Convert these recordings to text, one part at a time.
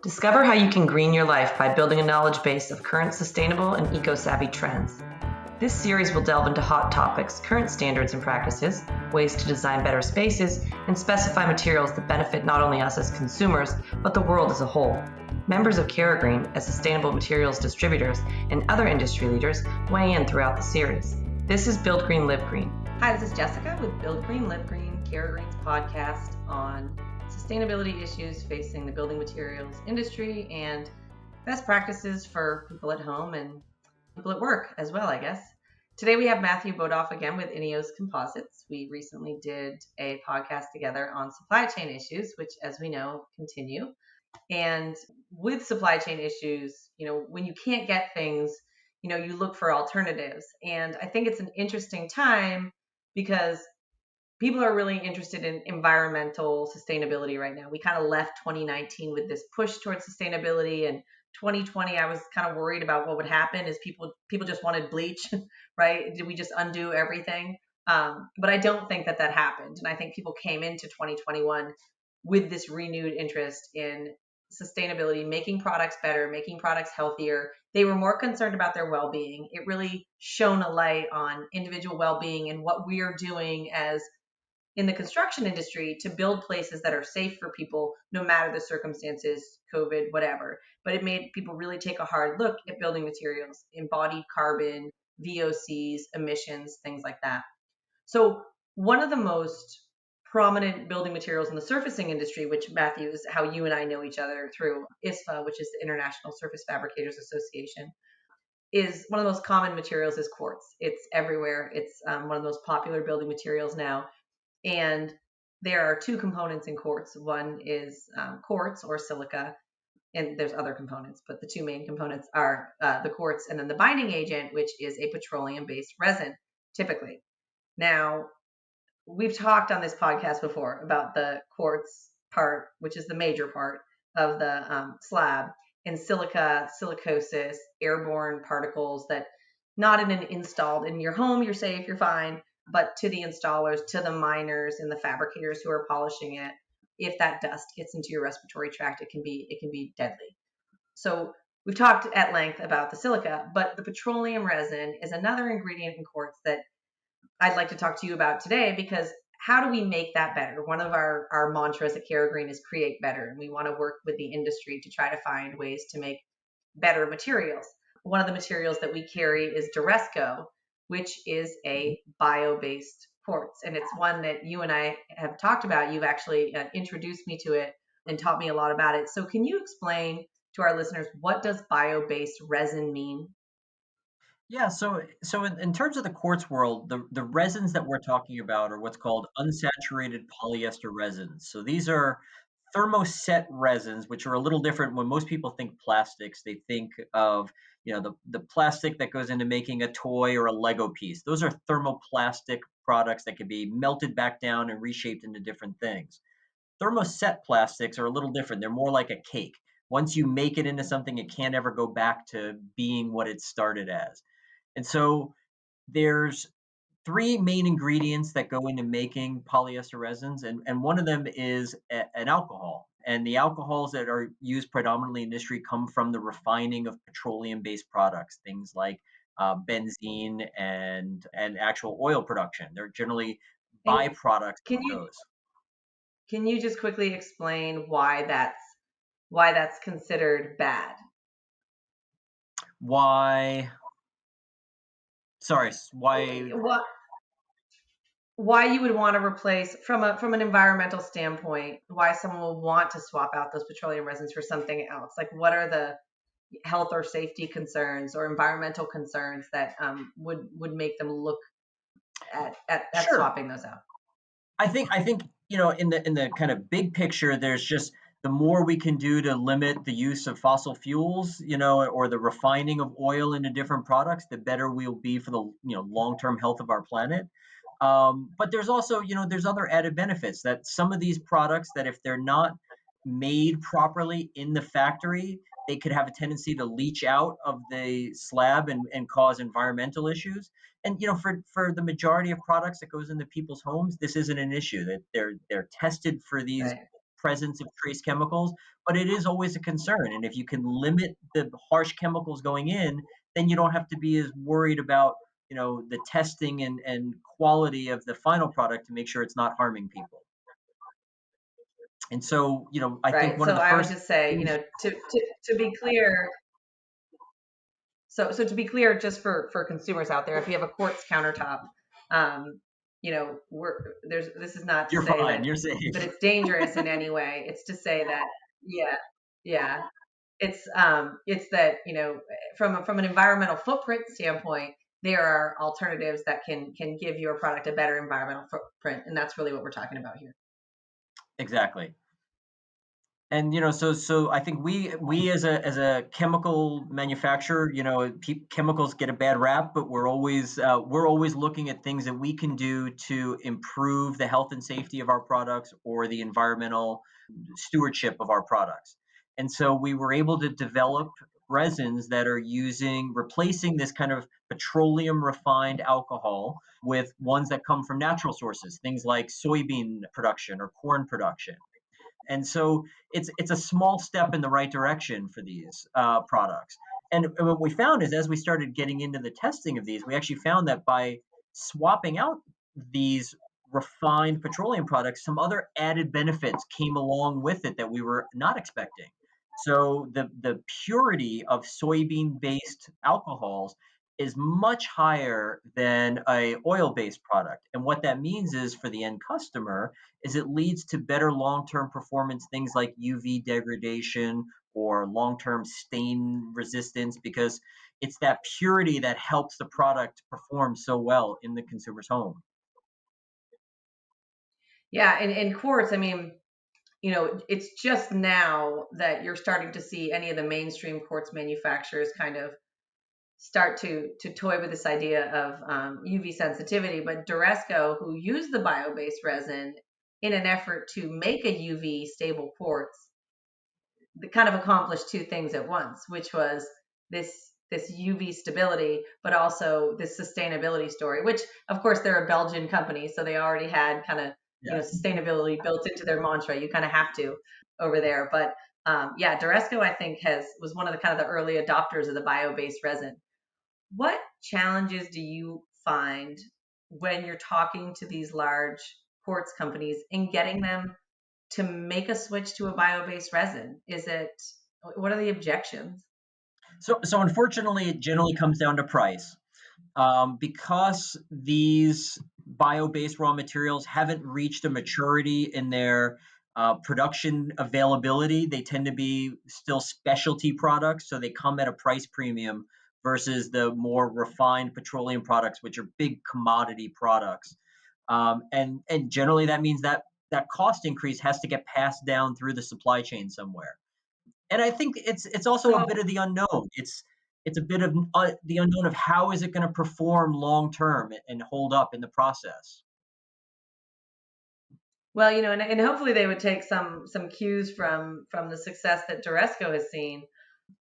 Discover how you can green your life by building a knowledge base of current sustainable and eco-savvy trends. This series will delve into hot topics, current standards and practices, ways to design better spaces, and specify materials that benefit not only us as consumers, but the world as a whole. Members of CaraGreen, as sustainable materials distributors, and other industry leaders weigh in throughout the series. This is Build Green, Live Green. Hi, this is Jessica with Build Green, Live Green, CaraGreen's podcast on sustainability issues facing the building materials industry and best practices for people at home and people at work as well, I guess. Today we have Matthew Bodoff again with INEOS Composites. We recently did a podcast together on supply chain issues, which, as we know, continue. And with supply chain issues, when you can't get things, you look for alternatives. And I think it's an interesting time because people are really interested in environmental sustainability right now. We kind of left 2019 with this push towards sustainability, and 2020, I was kind of worried about what would happen as people just wanted bleach, right? Did we just undo everything? But I don't think that happened. And I think people came into 2021 with this renewed interest in sustainability, making products better, making products healthier. They were more concerned about their well-being. It really shone a light on individual well-being and what we are doing as in the construction industry to build places that are safe for people, no matter the circumstances, COVID, whatever. But it made people really take a hard look at building materials, embodied carbon, VOCs, emissions, things like that. So one of the most prominent building materials in the surfacing industry, which, Matthew, is how you and I know each other through ISFA, which is the International Surface Fabricators Association, is one of the most common materials is quartz. It's everywhere. It's one of the most popular building materials now. And there are two components in quartz. One is quartz or silica, and there's other components, but the two main components are the quartz and then the binding agent, which is a petroleum-based resin, typically. Now, we've talked on this podcast before about the quartz part, which is the major part of the slab, and silica, silicosis, airborne particles that not installed in your home, you're safe, you're fine, but to the installers, to the miners and the fabricators who are polishing it, if that dust gets into your respiratory tract, it can be deadly. So we've talked at length about the silica, but the petroleum resin is another ingredient in quartz that I'd like to talk to you about today, because how do we make that better? One of our mantras at CaraGreen is create better, and we want to work with the industry to try to find ways to make better materials. One of the materials that we carry is Duresco, which is a bio-based quartz. And it's one that you and I have talked about. You've actually introduced me to it and taught me a lot about it. So can you explain to our listeners, what does bio-based resin mean? Yeah, so in terms of the quartz world, the resins that we're talking about are what's called unsaturated polyester resins. So these are thermoset resins, which are a little different. When most people think plastics, they think of the plastic that goes into making a toy or a Lego piece. Those are thermoplastic products that can be melted back down and reshaped into different things. Thermoset plastics are a little different. They're more like a cake. Once you make it into something, it can't ever go back to being what it started as. And so there's three main ingredients that go into making polyester resins, and one of them is an alcohol. And the alcohols that are used predominantly in industry come from the refining of petroleum-based products, things like benzene and actual oil production. They're generally And byproducts can of you those. can you just quickly explain why that's considered bad? Why? Sorry, why? What why you would want to replace from an environmental standpoint, why someone will want to swap out those petroleum resins for something else? Like, what are the health or safety concerns or environmental concerns that would make them look at Sure. swapping those out? I think in the kind of big picture, there's just the more we can do to limit the use of fossil fuels, or the refining of oil into different products, the better we'll be for the long-term health of our planet. But there's also there's other added benefits that some of these products that if they're not made properly in the factory, they could have a tendency to leach out of the slab and cause environmental issues. And for the majority of products that goes into people's homes, this isn't an issue. That they're tested for these Right. presence of trace chemicals, but it is always a concern. And if you can limit the harsh chemicals going in, then you don't have to be as worried about, the testing and quality of the final product to make sure it's not harming people. And so, I think Right. one of So the I would first just say, things. to be clear, so to be clear, just for consumers out there, if you have a quartz countertop, um, this is not to You're say fine. that You're safe. it's dangerous in any way. It's to say that, yeah, yeah, it's that, from an environmental footprint standpoint, there are alternatives that can give your product a better environmental footprint, and that's really what we're talking about here. Exactly. And so I think we as a chemical manufacturer, chemicals get a bad rap, but we're always looking at things that we can do to improve the health and safety of our products or the environmental stewardship of our products. And so we were able to develop resins that are replacing this kind of petroleum refined alcohol with ones that come from natural sources, things like soybean production or corn production. And so it's a small step in the right direction for these products. And what we found is, as we started getting into the testing of these, we actually found that by swapping out these refined petroleum products, some other added benefits came along with it that we were not expecting. So the purity of soybean based alcohols is much higher than a oil based product. And what that means is, for the end customer, is it leads to better long-term performance, things like UV degradation or long-term stain resistance, because it's that purity that helps the product perform so well in the consumer's home. Yeah, and quartz, I mean, it's just now that you're starting to see any of the mainstream quartz manufacturers kind of start to toy with this idea of UV sensitivity. But Duresco, who used the bio-based resin in an effort to make a UV stable quartz, kind of accomplished two things at once, which was this this UV stability, but also this sustainability story. Which, of course, they're a Belgian company, so they already had kind of Yes. sustainability built into their mantra. You kind of have to over there, but yeah, Duresco, I think, was one of the kind of the early adopters of the bio-based resin. What challenges do you find when you're talking to these large quartz companies and getting them to make a switch to a bio-based resin? What are the objections? So unfortunately, it generally comes down to price. Because these bio-based raw materials haven't reached a maturity in their production availability, they tend to be still specialty products, so they come at a price premium versus the more refined petroleum products, which are big commodity products. And generally, that means that cost increase has to get passed down through the supply chain somewhere. And I think it's also a So, bit of the unknown. It's a bit of the unknown of how is it going to perform long term and hold up in the process. well, and hopefully they would take some cues from the success that Duresco has seen,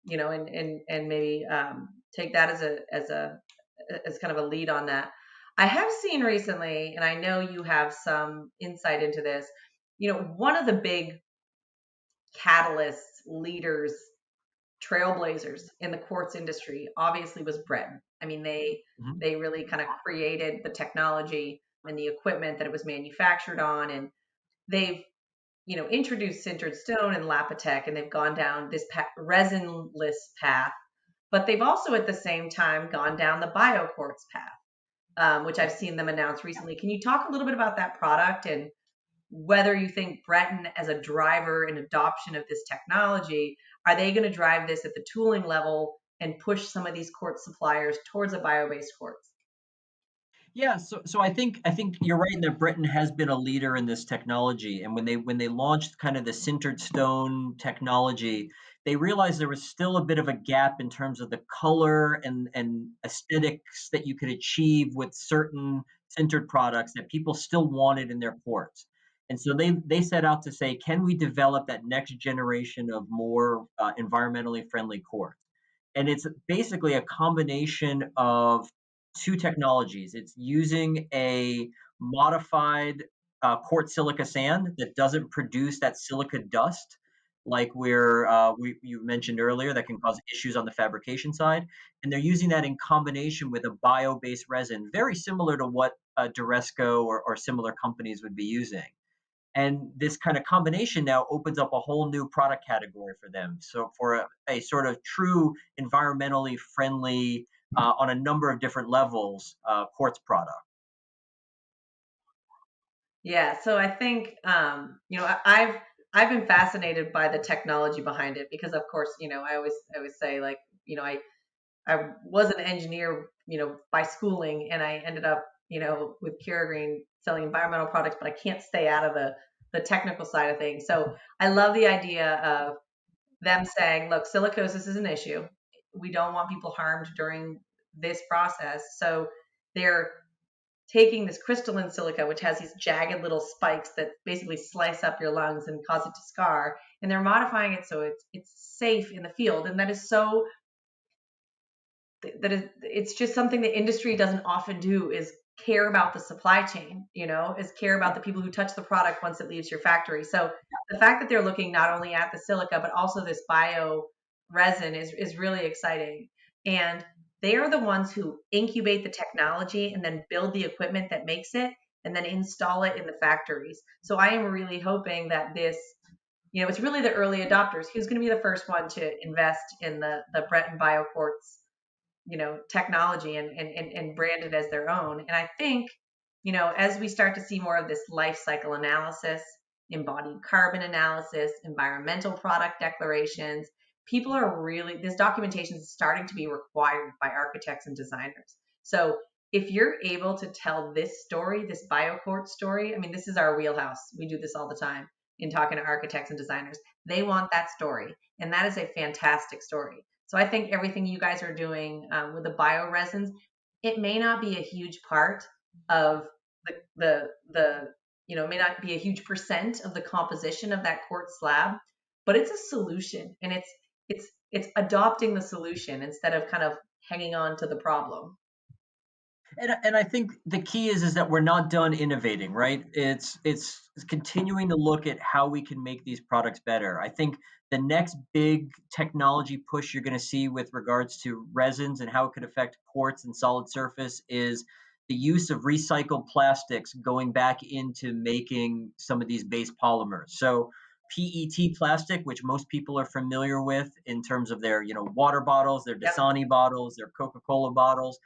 and maybe take that as kind of a lead on that. I have seen recently, and I know you have some insight into this. One of the big catalysts, leaders, trailblazers in the quartz industry obviously was Breton. I mean, Mhm. they really kind of created the technology and the equipment that it was manufactured on, and they've introduced sintered stone and Lapitech, and they've gone down this resinless path. But they've also at the same time gone down the bio quartz path, which I've seen them announce recently. Can you talk a little bit about that product and whether you think Breton, as a driver in adoption of this technology, are they going to drive this at the tooling level and push some of these quartz suppliers towards a bio-based quartz? Yeah, so I think you're right that Britain has been a leader in this technology, and when they launched kind of the sintered stone technology, they realized there was still a bit of a gap in terms of the color and aesthetics that you could achieve with certain sintered products that people still wanted in their quartz. And so they set out to say, can we develop that next generation of more environmentally friendly quartz? And it's basically a combination of two technologies. It's using a modified quartz silica sand that doesn't produce that silica dust like you mentioned earlier that can cause issues on the fabrication side. And they're using that in combination with a bio-based resin, very similar to what Duresco or similar companies would be using. And this kind of combination now opens up a whole new product category for them. So for a sort of true environmentally friendly, on a number of different levels, quartz product. Yeah, so I think I've been fascinated by the technology behind it because of course, I always say like, I was an engineer, by schooling, and I ended up, with CaraGreen selling environmental products, but I can't stay out of the technical side of things. So I love the idea of them saying, look, silicosis is an issue. We don't want people harmed during this process. So they're taking this crystalline silica, which has these jagged little spikes that basically slice up your lungs and cause it to scar, and they're modifying it so it's safe in the field. And that is so that is it's just something the industry doesn't often do, is care about the supply chain, is care about the people who touch the product once it leaves your factory. So the fact that they're looking not only at the silica but also this bio resin is really exciting. And they are the ones who incubate the technology and then build the equipment that makes it and then install it in the factories. So I am really hoping that this, it's really the early adopters who's going to be the first one to invest in the Breton BioQuartz, technology and brand it as their own. And I think, as we start to see more of this life cycle analysis, embodied carbon analysis, environmental product declarations, people are really, this documentation is starting to be required by architects and designers. So if you're able to tell this story, this BioQuartz story, I mean, this is our wheelhouse. We do this all the time in talking to architects and designers. They want that story. And that is a fantastic story. So I think everything you guys are doing with the bioresins, it may not be a huge part of it may not be a huge percent of the composition of that quartz slab, but it's a solution, and it's adopting the solution instead of kind of hanging on to the problem. And I think the key is that we're not done innovating, right? It's continuing to look at how we can make these products better. I think the next big technology push you're going to see with regards to resins and how it could affect quartz and solid surface is the use of recycled plastics going back into making some of these base polymers. So PET plastic, which most people are familiar with in terms of their, water bottles, their Yep. Dasani bottles, their Coca-Cola bottles,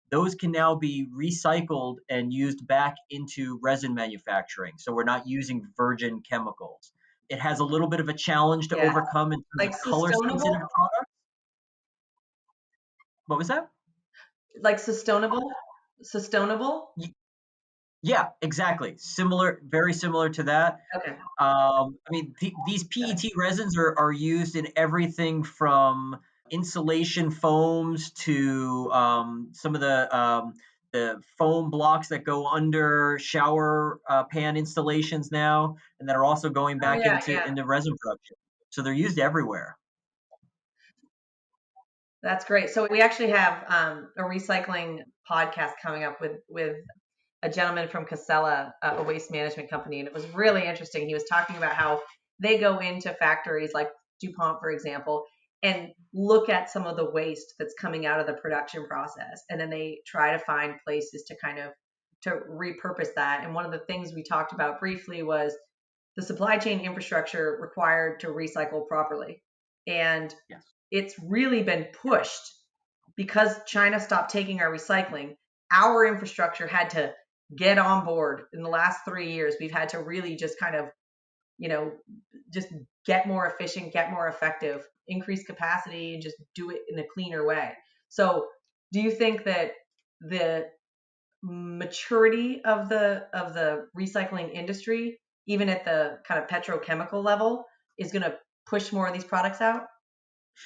those can now be recycled and used back into resin manufacturing. So we're not using virgin chemicals. It has a little bit of a challenge to Yeah. overcome in terms Like of color sustainable, sensitive products. What was that? like sustainable. Y- Yeah, exactly. Similar, very similar to that. Okay. I mean, these PET resins are used in everything from insulation foams to some of the foam blocks that go under shower pan installations now, and that are also going Oh back yeah, yeah. into resin production. So they're used everywhere. That's great. So we actually have a recycling podcast coming up with a gentleman from Casella, a waste management company, and it was really interesting. He was talking about how they go into factories like DuPont, for example, and look at some of the waste that's coming out of the production process, and then they try to find places to kind of to repurpose that. And one of the things we talked about briefly was the supply chain infrastructure required to recycle properly. And Yes. it's really been pushed because China stopped taking our recycling. Our infrastructure had to get on board in the last 3 years. We've had to really just kind of, you know, just get more efficient, get more effective, increase capacity, and just do it in a cleaner way. So, do you think that the maturity of the recycling industry, even at the kind of petrochemical level, is going to push more of these products out?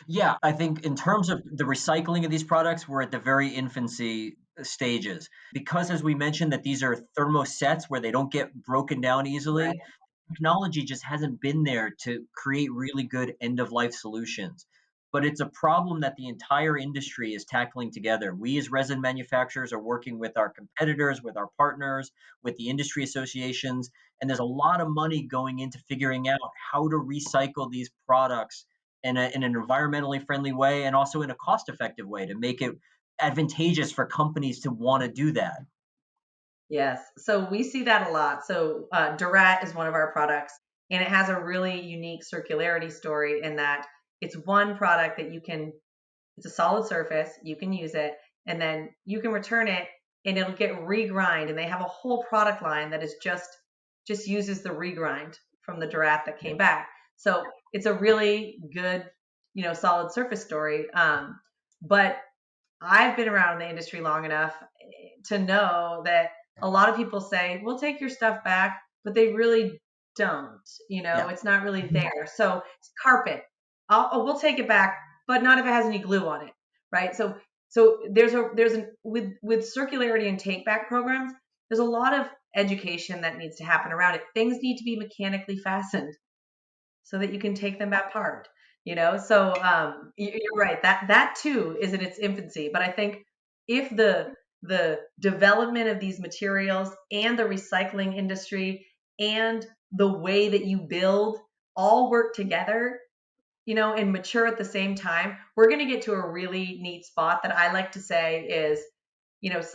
Yeah, I think in terms of the recycling of these products, we're at the very infancy stages. Because as we mentioned that these are thermosets where they don't get broken down Right. easily, technology just hasn't been there to create really good end of life solutions. but it's a problem that the entire industry is tackling together. We as resin manufacturers are working with our competitors, with our partners, with the industry associations, and there's a lot of money going into figuring out how to recycle these products in an environmentally friendly way and also in a cost effective way to make it advantageous for companies to want to do that. Yes. So we see that a lot. So Durat is one of our products, and it has a really unique circularity story in that it's one product that you can, it's a solid surface, you can use it, and then you can return it and it'll get regrind. And they have a whole product line that is just uses the regrind from the Durat that came back. So it's a really good, solid surface story. But I've been around in the industry long enough to know that a lot of people say, we'll take your stuff back, but they really don't. Yeah. It's not really there. So carpet, we'll take it back, but not if it has any glue on it, right? So with circularity and take back programs, there's a lot of education that needs to happen around it. Things need to be mechanically fastened so that you can take them apart. So you're right, that too is in its infancy, but I think if the development of these materials and the recycling industry and the way that you build all work together, and mature at the same time, we're going to get to a really neat spot that I like to say is,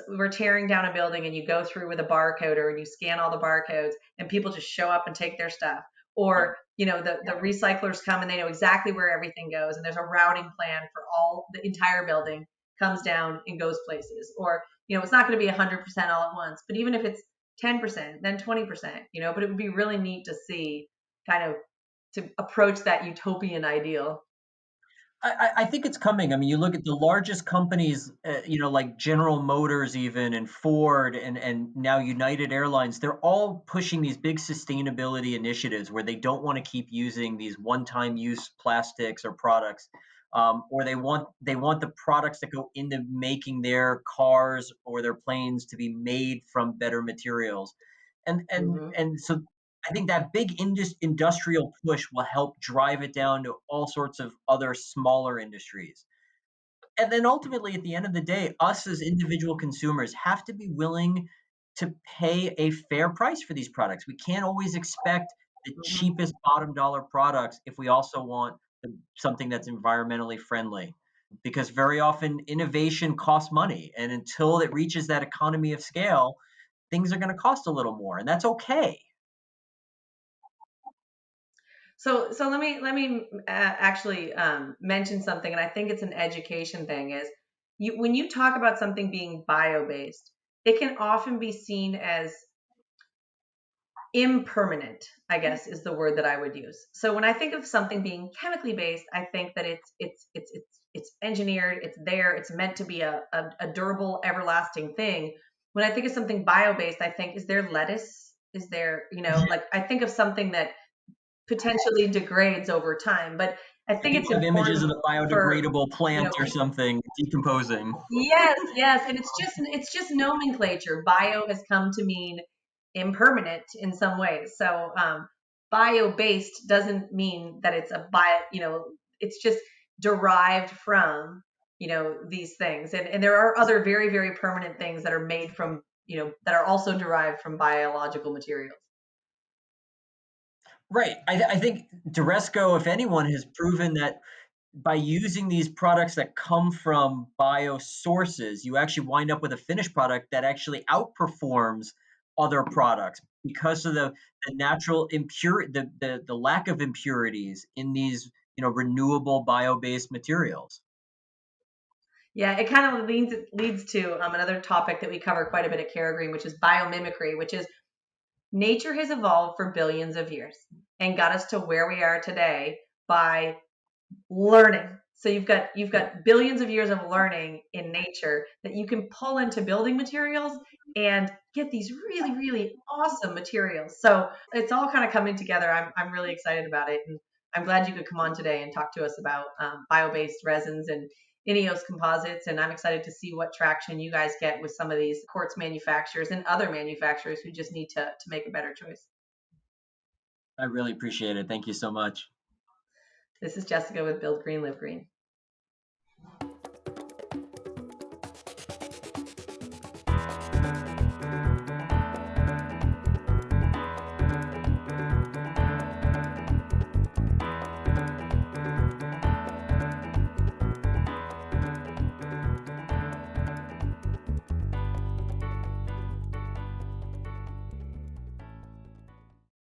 we're tearing down a building and you go through with a barcoder and you scan all the barcodes and people just show up and take their stuff. Yeah. Or, the recyclers come and they know exactly where everything goes and there's a routing plan for all the entire building comes down and goes places. Or, it's not going to be 100% all at once, but even if it's 10%, then 20%, but it would be really neat to see kind of to approach that utopian ideal. I think it's coming. I mean, you look at the largest companies, like General Motors, even, and Ford, and now United Airlines. They're all pushing these big sustainability initiatives where they don't want to keep using these one-time use plastics or products, or they want the products that go into making their cars or their planes to be made from better materials, and so I think that big industrial push will help drive it down to all sorts of other smaller industries. And then ultimately, at the end of the day, us as individual consumers have to be willing to pay a fair price for these products. We can't always expect the Hmm. cheapest bottom dollar products if we also want something that's environmentally friendly. Because very often innovation costs money. And until it reaches that economy of scale, things are going to cost a little more. And that's okay. So let me actually mention something, and I think it's an education thing. Is when you talk about something being bio based, it can often be seen as impermanent, I guess is the word that I would use. So when I think of something being chemically based, I think that it's engineered, it's there, it's meant to be a durable, everlasting thing. When I think of something bio based, I think, is there lettuce? Is there, like I think of something that potentially degrades over time. But I Yeah, think it's people have images important of the for biodegradable plant or people. something decomposing. Yes, yes, and it's just nomenclature. Bio has come to mean impermanent in some ways. So bio based doesn't mean that it's a bio. It's just derived from these things, and there are other very very permanent things that are made from that are also derived from biological materials. Right. I think Duresco, if anyone, has proven that by using these products that come from bio sources, you actually wind up with a finished product that actually outperforms other products because of the natural the lack of impurities in these renewable bio-based materials. Yeah, it kind of leads to another topic that we cover quite a bit at CaraGreen, which is biomimicry, which is nature has evolved for billions of years and got us to where we are today by learning. So you've got billions of years of learning in nature that you can pull into building materials and get these really really awesome materials. So it's all kind of coming together. I'm really excited about it, and I'm glad you could come on today and talk to us about bio-based resins and INEOS composites. And I'm excited to see what traction you guys get with some of these quartz manufacturers and other manufacturers who just need to make a better choice. I really appreciate it. Thank you so much. This is Jessica with Build Green, Live Green.